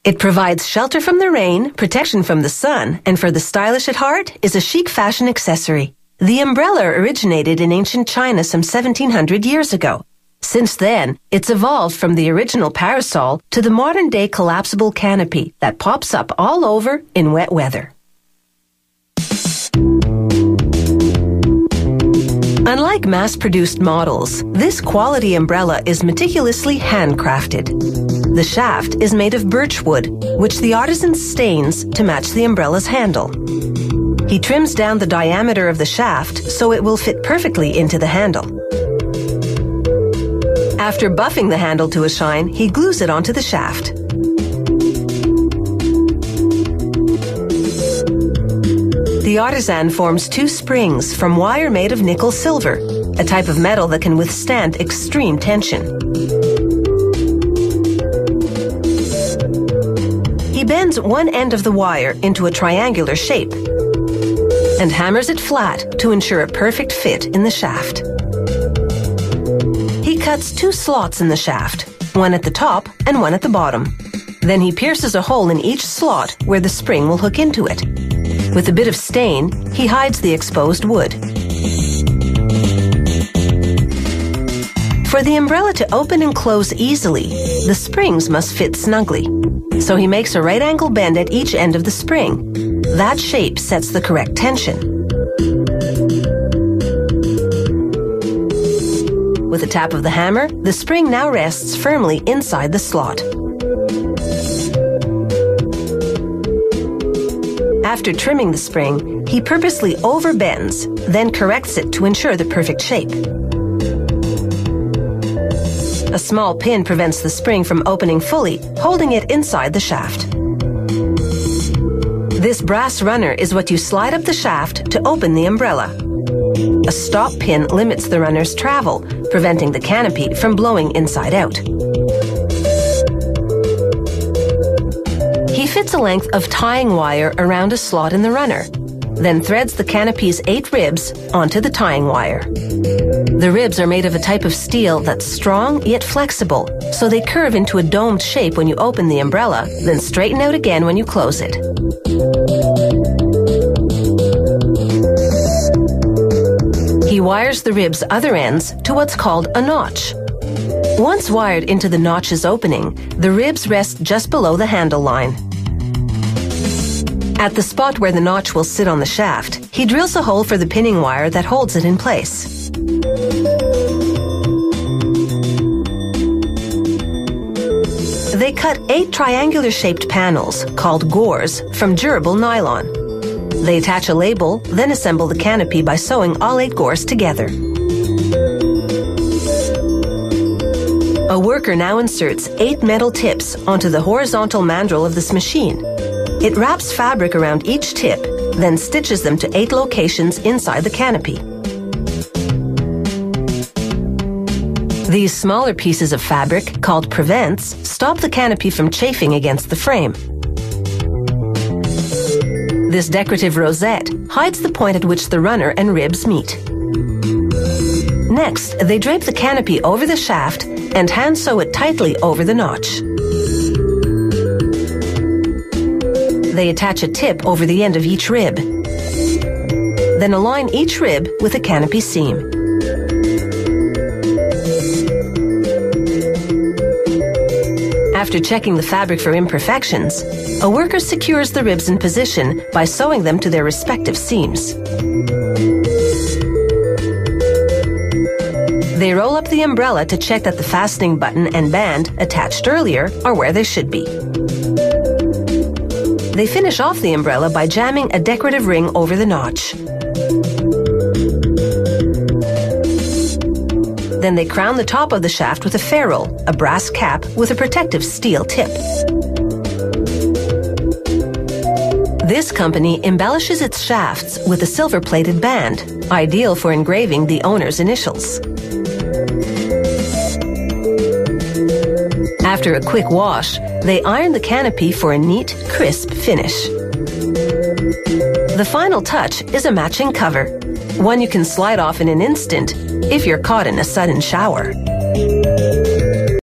It provides shelter from the rain, protection from the sun, and for the stylish at heart is a chic fashion accessory. The umbrella originated in ancient China some 1700 years ago. Since then, it's evolved from the original parasol to the modern-day collapsible canopy that pops up all over in wet weather. Unlike mass-produced models, this quality umbrella is meticulously handcrafted. The shaft is made of birch wood, which the artisan stains to match the umbrella's handle. He trims down the diameter of the shaft so it will fit perfectly into the handle. After buffing the handle to a shine, he glues it onto the shaft. The artisan forms two springs from wire made of nickel silver, a type of metal that can withstand extreme tension. He bends one end of the wire into a triangular shape and hammers it flat to ensure a perfect fit in the shaft. He cuts two slots in the shaft, one at the top and one at the bottom. Then he pierces a hole in each slot where the spring will hook into it. With a bit of stain, he hides the exposed wood. For the umbrella to open and close easily, the springs must fit snugly. So he makes a right angle bend at each end of the spring. That shape sets the correct tension. With a tap of the hammer, the spring now rests firmly inside the slot. After trimming the spring, he purposely overbends, then corrects it to ensure the perfect shape. A small pin prevents the spring from opening fully, holding it inside the shaft. This brass runner is what you slide up the shaft to open the umbrella. A stop pin limits the runner's travel, preventing the canopy from blowing inside out. He fits a length of tying wire around a slot in the runner, then threads the canopy's 8 ribs onto the tying wire. The ribs are made of a type of steel that's strong yet flexible, so they curve into a domed shape when you open the umbrella, then straighten out again when you close it. He wires the rib's other ends to what's called a notch. Once wired into the notch's opening, the ribs rest just below the handle line. At the spot where the notch will sit on the shaft, he drills a hole for the pinning wire that holds it in place. They cut 8 triangular-shaped panels, called gores, from durable nylon. They attach a label, then assemble the canopy by sewing all 8 gores together. A worker now inserts 8 metal tips onto the horizontal mandrel of this machine. It wraps fabric around each tip, then stitches them to 8 locations inside the canopy. These smaller pieces of fabric, called prevents, stop the canopy from chafing against the frame. This decorative rosette hides the point at which the runner and ribs meet. Next, they drape the canopy over the shaft and hand sew it tightly over the notch. They attach a tip over the end of each rib. Then align each rib with a canopy seam. After checking the fabric for imperfections, a worker secures the ribs in position by sewing them to their respective seams. They roll up the umbrella to check that the fastening button and band attached earlier are where they should be. They finish off the umbrella by jamming a decorative ring over the notch. Then they crown the top of the shaft with a ferrule, a brass cap with a protective steel tip. This company embellishes its shafts with a silver-plated band, ideal for engraving the owner's initials. After a quick wash, they iron the canopy for a neat, crisp finish. The final touch is a matching cover, one you can slide off in an instant if you're caught in a sudden shower.